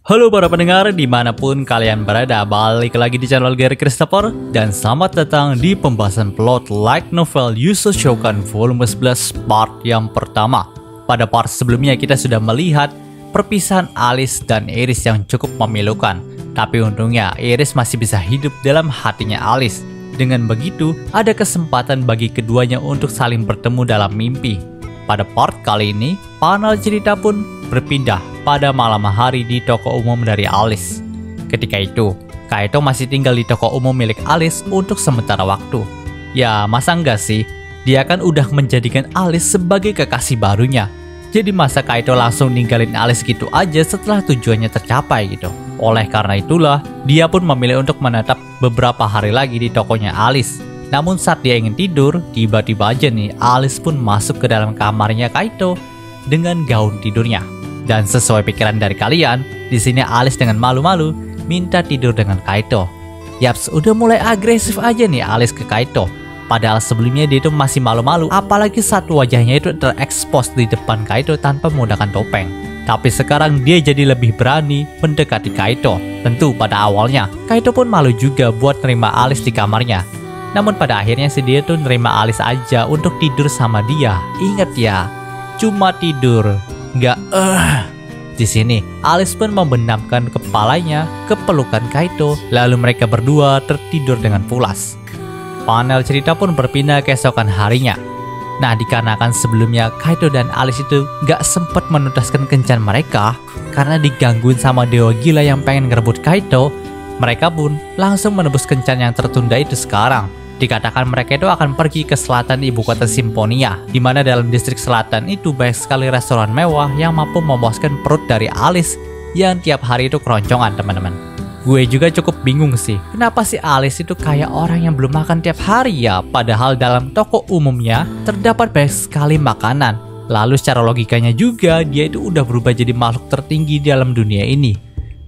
Halo para pendengar dimanapun kalian berada, balik lagi di channel Gary Christopher. Dan selamat datang di pembahasan plot light novel Yu Shokan volume 11 part yang pertama. Pada part sebelumnya kita sudah melihat perpisahan Alice dan Iris yang cukup memilukan. Tapi untungnya Iris masih bisa hidup dalam hatinya Alice. Dengan begitu ada kesempatan bagi keduanya untuk saling bertemu dalam mimpi. Pada part kali ini, panel cerita pun berpindah pada malam hari di toko umum dari Alice. Ketika itu, Kaito masih tinggal di toko umum milik Alice untuk sementara waktu. Ya, masa enggak sih? Dia kan udah menjadikan Alice sebagai kekasih barunya. Jadi masa Kaito langsung ninggalin Alice gitu aja setelah tujuannya tercapai gitu. Oleh karena itulah, dia pun memilih untuk menetap beberapa hari lagi di tokonya Alice. Namun saat dia ingin tidur, tiba-tiba aja nih Alice pun masuk ke dalam kamarnya Kaito dengan gaun tidurnya. Dan sesuai pikiran dari kalian, di sini Alice dengan malu-malu minta tidur dengan Kaito. Yaps, udah mulai agresif aja nih Alice ke Kaito. Padahal sebelumnya dia itu masih malu-malu, apalagi saat wajahnya itu terekspos di depan Kaito tanpa menggunakan topeng. Tapi sekarang dia jadi lebih berani mendekati Kaito. Tentu pada awalnya, Kaito pun malu juga buat nerima Alice di kamarnya. Namun pada akhirnya si dia tuh nerima Alice aja untuk tidur sama dia. Ingat ya, cuma tidur, nggak Di sini Alice pun membenamkan kepalanya ke pelukan Kaito, lalu mereka berdua tertidur dengan pulas. Panel cerita pun berpindah keesokan harinya. Nah, dikarenakan sebelumnya Kaito dan Alice itu nggak sempat menuntaskan kencan mereka karena digangguin sama dewa gila yang pengen ngerebut Kaito, mereka pun langsung menebus kencan yang tertunda itu sekarang. Dikatakan mereka itu akan pergi ke selatan ibu kota Simfonia, di mana dalam distrik selatan itu banyak sekali restoran mewah yang mampu memuaskan perut dari Alice yang tiap hari itu keroncongan, teman-teman. Gue juga cukup bingung sih, kenapa sih Alice itu kayak orang yang belum makan tiap hari ya, padahal dalam toko umumnya terdapat banyak sekali makanan. Lalu secara logikanya juga dia itu udah berubah jadi makhluk tertinggi di dalam dunia ini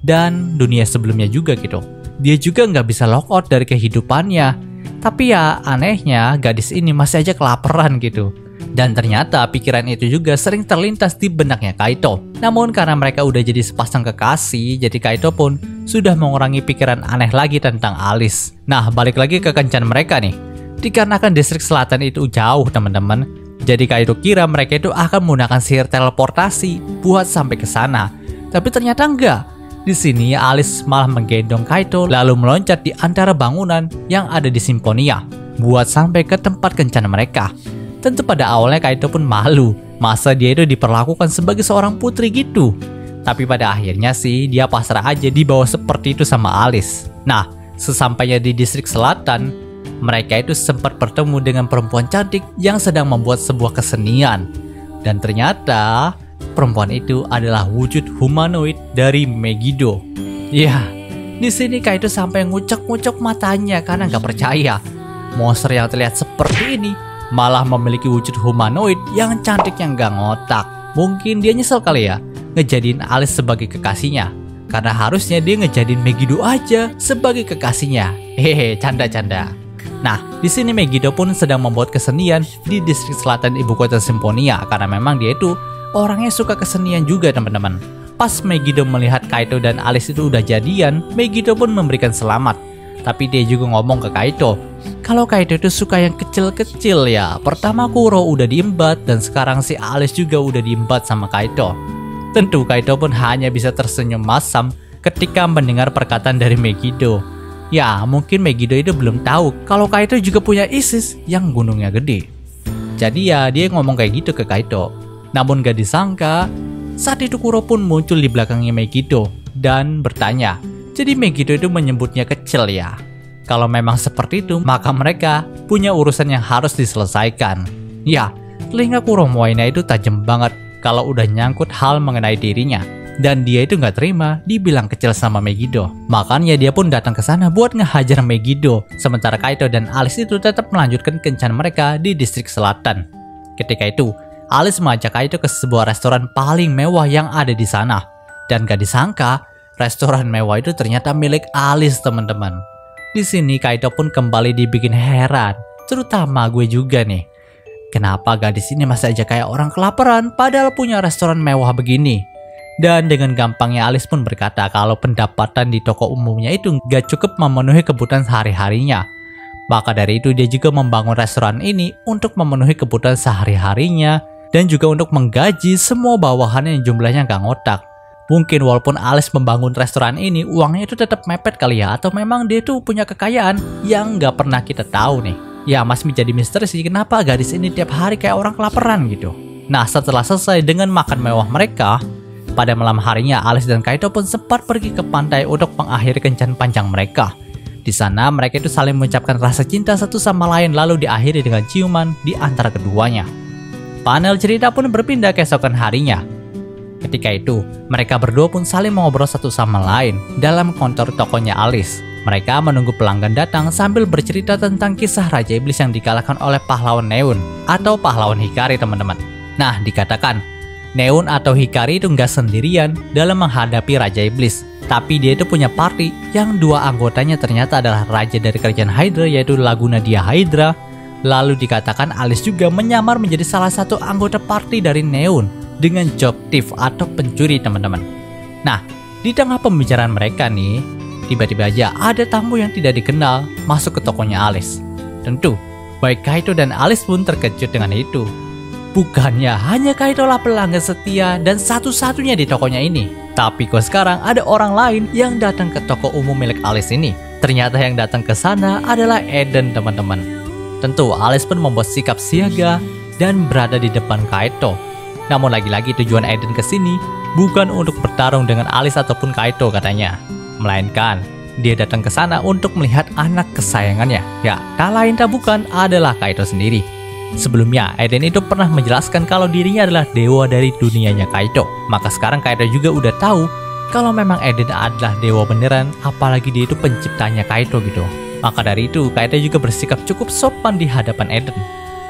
dan dunia sebelumnya juga gitu. Dia juga nggak bisa lock out dari kehidupannya. Tapi ya anehnya gadis ini masih aja kelaparan gitu. Dan ternyata pikiran itu juga sering terlintas di benaknya Kaito. Namun karena mereka udah jadi sepasang kekasih, jadi Kaito pun sudah mengurangi pikiran aneh lagi tentang Alice. Nah, balik lagi ke kencan mereka nih. Dikarenakan distrik selatan itu jauh, teman-teman. Jadi Kaito kira mereka itu akan menggunakan sihir teleportasi buat sampai ke sana. Tapi ternyata enggak. Di sini Alice malah menggendong Kaito lalu meloncat di antara bangunan yang ada di Simfonia buat sampai ke tempat kencan mereka. Tentu pada awalnya Kaito pun malu, masa dia itu diperlakukan sebagai seorang putri gitu. Tapi pada akhirnya sih dia pasrah aja dibawa seperti itu sama Alice. Nah, sesampainya di distrik selatan, mereka itu sempat bertemu dengan perempuan cantik yang sedang membuat sebuah kesenian. Dan ternyata perempuan itu adalah wujud humanoid dari Megiddo. Ya, di sini Kaito sampai ngucek-ngucek matanya karena nggak percaya. Monster yang terlihat seperti ini malah memiliki wujud humanoid yang cantik yang nggak ngotak. Mungkin dia nyesel kali ya ngejadiin Alice sebagai kekasihnya, karena harusnya dia ngejadiin Megiddo aja sebagai kekasihnya. Hehe, canda-canda. Nah, di sini Megiddo pun sedang membuat kesenian di distrik selatan ibu kota Simfonia karena memang dia itu orangnya suka kesenian juga, teman-teman. Pas Megiddo melihat Kaito dan Alice itu udah jadian, Megiddo pun memberikan selamat. Tapi dia juga ngomong ke Kaito, kalau Kaito itu suka yang kecil-kecil ya. Pertama Kuro udah diembat dan sekarang si Alice juga udah diembat sama Kaito. Tentu Kaito pun hanya bisa tersenyum masam ketika mendengar perkataan dari Megiddo. Ya, mungkin Megiddo itu belum tahu kalau Kaito juga punya Isis yang gunungnya gede. Jadi ya dia ngomong kayak gitu ke Kaito. Namun gak disangka, saat itu Kuro pun muncul di belakangnya Megiddo dan bertanya, jadi Megiddo itu menyebutnya kecil ya? Kalau memang seperti itu, maka mereka punya urusan yang harus diselesaikan. Ya, telinga Kuro Moina itu tajam banget kalau udah nyangkut hal mengenai dirinya. Dan dia itu gak terima dibilang kecil sama Megiddo. Makanya dia pun datang ke sana buat ngehajar Megiddo. Sementara Kaito dan Alice itu tetap melanjutkan kencan mereka di distrik selatan. Ketika itu, Alice mengajak Kaito ke sebuah restoran paling mewah yang ada di sana. Dan gak disangka, restoran mewah itu ternyata milik Alice, teman-teman. Di sini Kaito pun kembali dibikin heran, terutama gue juga nih. Kenapa gadis ini masih aja kayak orang kelaparan padahal punya restoran mewah begini? Dan dengan gampangnya Alice pun berkata kalau pendapatan di toko umumnya itu nggak cukup memenuhi kebutuhan sehari-harinya. Maka dari itu dia juga membangun restoran ini untuk memenuhi kebutuhan sehari-harinya dan juga untuk menggaji semua bawahannya yang jumlahnya nggak ngotak. Mungkin walaupun Alice membangun restoran ini, uangnya itu tetap mepet kali ya, atau memang dia tuh punya kekayaan yang nggak pernah kita tahu nih. Ya masih menjadi misteri sih kenapa gadis ini tiap hari kayak orang kelaparan gitu. Nah setelah selesai dengan makan mewah mereka, pada malam harinya Alice dan Kaito pun sempat pergi ke pantai untuk mengakhiri kencan panjang mereka. Di sana mereka itu saling mengucapkan rasa cinta satu sama lain lalu diakhiri dengan ciuman di antara keduanya. Panel cerita pun berpindah keesokan harinya. Ketika itu, mereka berdua pun saling mengobrol satu sama lain dalam kantor tokonya Alice. Mereka menunggu pelanggan datang sambil bercerita tentang kisah Raja Iblis yang dikalahkan oleh pahlawan Neon atau pahlawan Hikari teman-teman. Nah, dikatakan Neon atau Hikari itu nggak sendirian dalam menghadapi Raja Iblis. Tapi dia itu punya party yang dua anggotanya ternyata adalah raja dari kerajaan Hydra yaitu Laguna Dia Hydra. Lalu dikatakan Alice juga menyamar menjadi salah satu anggota party dari Neon dengan job thief atau pencuri teman-teman. Nah, di tengah pembicaraan mereka nih, tiba-tiba aja ada tamu yang tidak dikenal masuk ke tokonya Alice. Tentu, baik Kaito dan Alice pun terkejut dengan itu. Bukannya hanya Kaito lah pelanggan setia dan satu-satunya di tokonya ini. Tapi kok sekarang ada orang lain yang datang ke toko umum milik Alice ini. Ternyata yang datang ke sana adalah Eden teman-teman. Tentu Alice pun membuat sikap siaga dan berada di depan Kaito. Namun lagi-lagi tujuan Eden ke sini bukan untuk bertarung dengan Alice ataupun Kaito katanya. Melainkan dia datang ke sana untuk melihat anak kesayangannya. Ya, tak lain tak bukan adalah Kaito sendiri. Sebelumnya, Eden itu pernah menjelaskan kalau dirinya adalah dewa dari dunianya Kaito. Maka sekarang Kaito juga udah tahu kalau memang Eden adalah dewa beneran, apalagi dia itu penciptanya Kaito gitu. Maka dari itu, Kaito juga bersikap cukup sopan di hadapan Eden.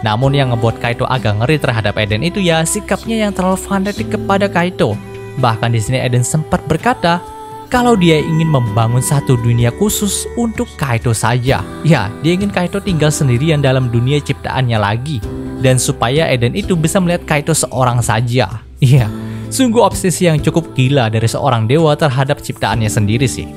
Namun yang ngebuat Kaito agak ngeri terhadap Eden itu ya sikapnya yang terlalu fanatik kepada Kaito. Bahkan di sini Eden sempat berkata kalau dia ingin membangun satu dunia khusus untuk Kaito saja. Ya, dia ingin Kaito tinggal sendirian dalam dunia ciptaannya lagi. Dan supaya Eden itu bisa melihat Kaito seorang saja. Iya, sungguh obsesi yang cukup gila dari seorang dewa terhadap ciptaannya sendiri sih.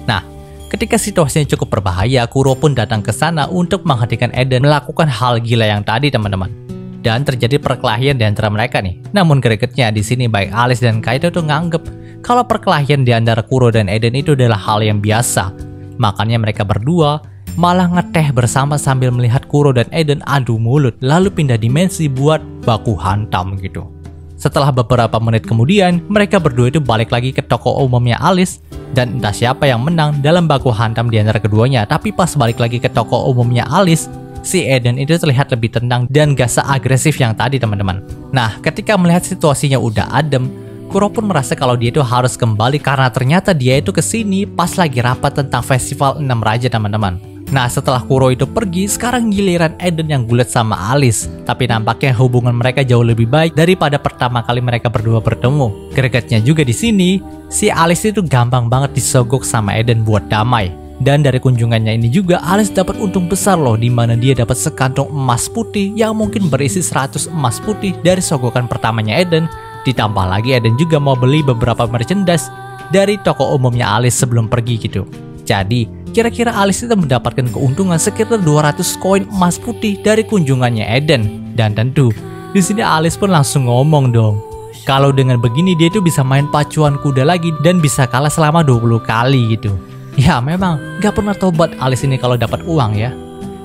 Nah, ketika situasinya cukup berbahaya, Kuro pun datang ke sana untuk menghentikan Eden melakukan hal gila yang tadi teman-teman. Dan terjadi perkelahian di antara mereka nih. Namun gregetnya di sini baik Alice dan Kaito tuh nganggep kalau perkelahian di antara Kuro dan Eden itu adalah hal yang biasa. Makanya mereka berdua malah ngeteh bersama sambil melihat Kuro dan Eden adu mulut lalu pindah dimensi buat baku hantam gitu. Setelah beberapa menit kemudian, mereka berdua itu balik lagi ke toko umumnya Alice dan entah siapa yang menang dalam baku hantam di antara keduanya. Tapi pas balik lagi ke toko umumnya Alice, si Eden itu terlihat lebih tenang dan gak seagresif yang tadi teman-teman. Nah, ketika melihat situasinya udah adem, Kuro pun merasa kalau dia itu harus kembali karena ternyata dia itu kesini pas lagi rapat tentang festival 6 raja teman-teman. Nah setelah Kuro itu pergi, sekarang giliran Eden yang gulat sama Alice. Tapi nampaknya hubungan mereka jauh lebih baik daripada pertama kali mereka berdua bertemu. Gregetnya juga di sini, si Alice itu gampang banget disogok sama Eden buat damai. Dan dari kunjungannya ini juga Alice dapat untung besar loh, dimana dia dapat sekantong emas putih yang mungkin berisi 100 emas putih dari sogokan pertamanya Eden. Ditambah lagi Eden juga mau beli beberapa merchandise dari toko umumnya Alice sebelum pergi gitu. Jadi kira-kira Alice itu mendapatkan keuntungan sekitar 200 koin emas putih dari kunjungannya Eden. Dan tentu di sini Alice pun langsung ngomong dong, kalau dengan begini dia itu bisa main pacuan kuda lagi dan bisa kalah selama 20 kali gitu. Ya memang gak pernah tobat Alice ini kalau dapat uang ya.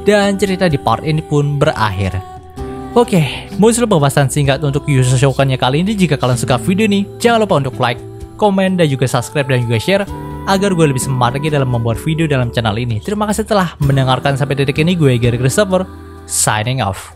Dan cerita di part ini pun berakhir. Oke, muncul pembahasan singkat untuk Yu Yu Shokan-nya kali ini. Jika kalian suka video ini, jangan lupa untuk like, komen, dan juga subscribe dan juga share agar gue lebih semangat lagi dalam membuat video dalam channel ini. Terima kasih telah mendengarkan sampai detik ini. Gue Gary Christopher, signing off.